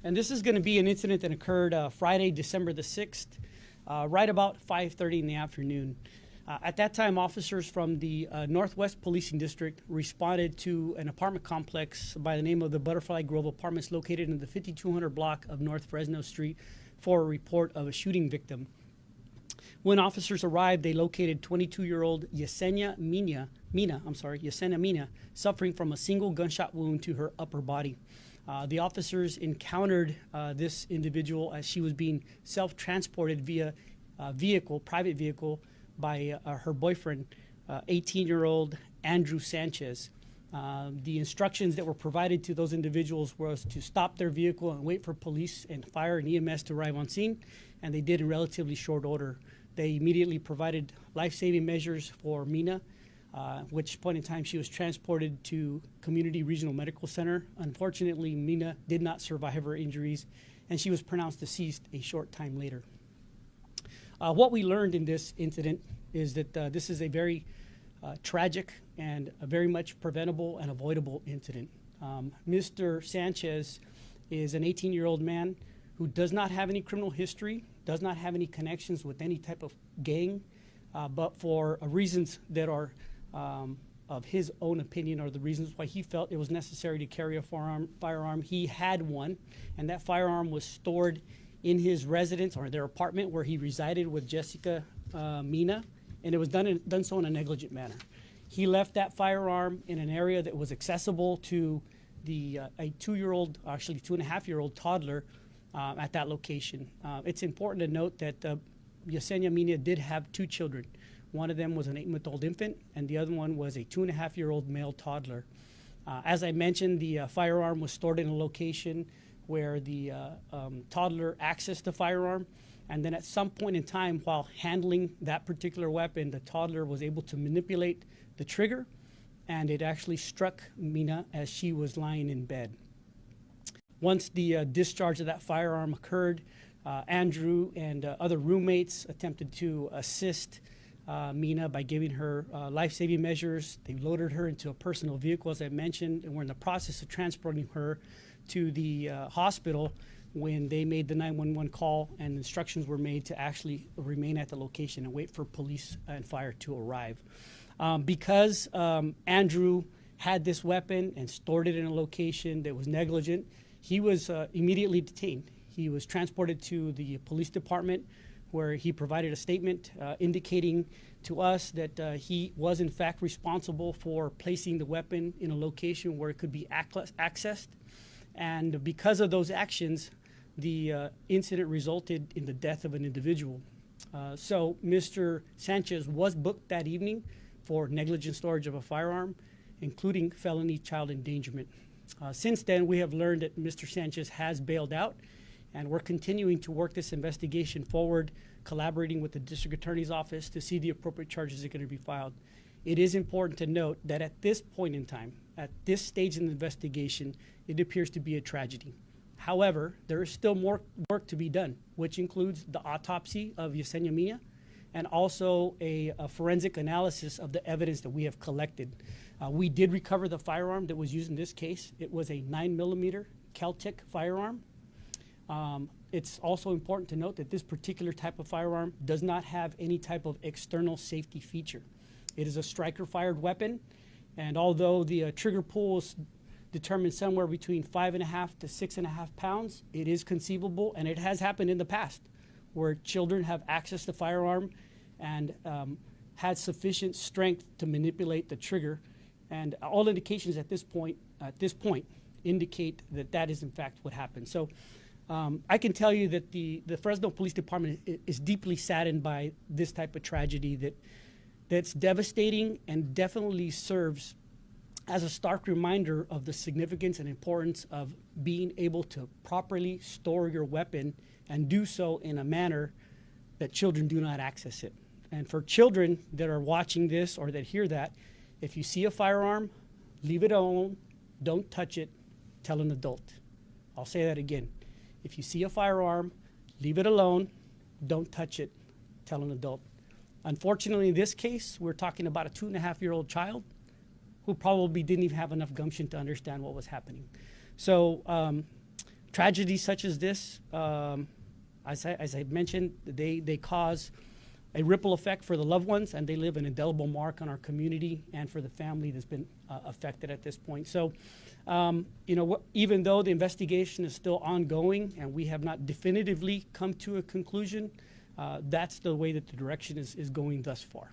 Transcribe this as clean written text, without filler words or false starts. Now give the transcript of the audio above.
And this is going to be an incident that occurred Friday, December the 6th, right about 5:30 in the afternoon. At that time, officers from the Northwest Policing District responded to an apartment complex by the name of the Butterfly Grove Apartments located in the 5200 block of North Fresno Street for a report of a shooting victim. When officers arrived, they located 22-year-old Yesenia Mina, suffering from a single gunshot wound to her upper body. The officers encountered this individual as she was being self-transported via private vehicle, by her boyfriend, 18-year-old Andrew Sanchez. The instructions that were provided to those individuals was to stop their vehicle and wait for police and fire and EMS to arrive on scene, and they did in relatively short order. They immediately provided life-saving measures for Mina, which point in time she was transported to Community Regional Medical Center. Unfortunately, Mina did not survive her injuries, and she was pronounced deceased a short time later. What we learned in this incident is that this is a very tragic and a very much preventable and avoidable incident. Mr. Sanchez is an 18-year-old man who does not have any criminal history, does not have any connections with any type of gang, but for reasons that are of his own opinion, or the reasons why he felt it was necessary to carry a firearm, he had one, and that firearm was stored in his residence or their apartment where he resided with Jessica Mina, and it was done so in a negligent manner. He left that firearm in an area that was accessible to a 2.5-year-old toddler at that location. It's important to note that Yesenia Mina did have two children. One of them was an 8-month-old infant, and the other one was a 2.5-year-old male toddler. As I mentioned, the firearm was stored in a location where the toddler accessed the firearm, and then at some point in time while handling that particular weapon, the toddler was able to manipulate the trigger, and it actually struck Mina as she was lying in bed. Once the discharge of that firearm occurred, Andrew and other roommates attempted to assist Mina by giving her life-saving measures. They loaded her into a personal vehicle, as I mentioned, and were in the process of transporting her to the hospital when they made the 911 call, and instructions were made to actually remain at the location and wait for police and fire to arrive. Because Andrew had this weapon and stored it in a location that was negligent, he was immediately detained. He was transported to the police department, where he provided a statement indicating to us that he was in fact responsible for placing the weapon in a location where it could be accessed. And because of those actions, the incident resulted in the death of an individual. So Mr. Sanchez was booked that evening for negligent storage of a firearm, including felony child endangerment. Since then, we have learned that Mr. Sanchez has bailed out, and we're continuing to work this investigation forward, collaborating with the district attorney's office to see the appropriate charges that are going to be filed. It is important to note that at this point in time, at this stage in the investigation, it appears to be a tragedy. However, there is still more work to be done, which includes the autopsy of Yesenia Mina and also a forensic analysis of the evidence that we have collected. We did recover the firearm that was used in this case. It was a 9mm Kel-Tec firearm. It's also important to note that this particular type of firearm does not have any type of external safety feature. It is a striker-fired weapon, and although the trigger pull is determined somewhere between 5.5 to 6.5 pounds, it is conceivable, and it has happened in the past, where children have accessed the firearm and had sufficient strength to manipulate the trigger. And all indications at this point indicate that that is in fact what happened. So I can tell you that the Fresno Police Department is deeply saddened by this type of tragedy that's devastating and definitely serves as a stark reminder of the significance and importance of being able to properly store your weapon and do so in a manner that children do not access it. And for children that are watching this or that hear that, if you see a firearm, leave it alone, don't touch it, tell an adult. I'll say that again. If you see a firearm, leave it alone, don't touch it, tell an adult. Unfortunately, in this case, we're talking about a 2.5-year-old child who probably didn't even have enough gumption to understand what was happening. So Tragedies such as this, as I mentioned, they cause a ripple effect for the loved ones, and they leave an indelible mark on our community and for the family that's been affected at this point. So, even though the investigation is still ongoing and we have not definitively come to a conclusion, that's the way that the direction is going thus far.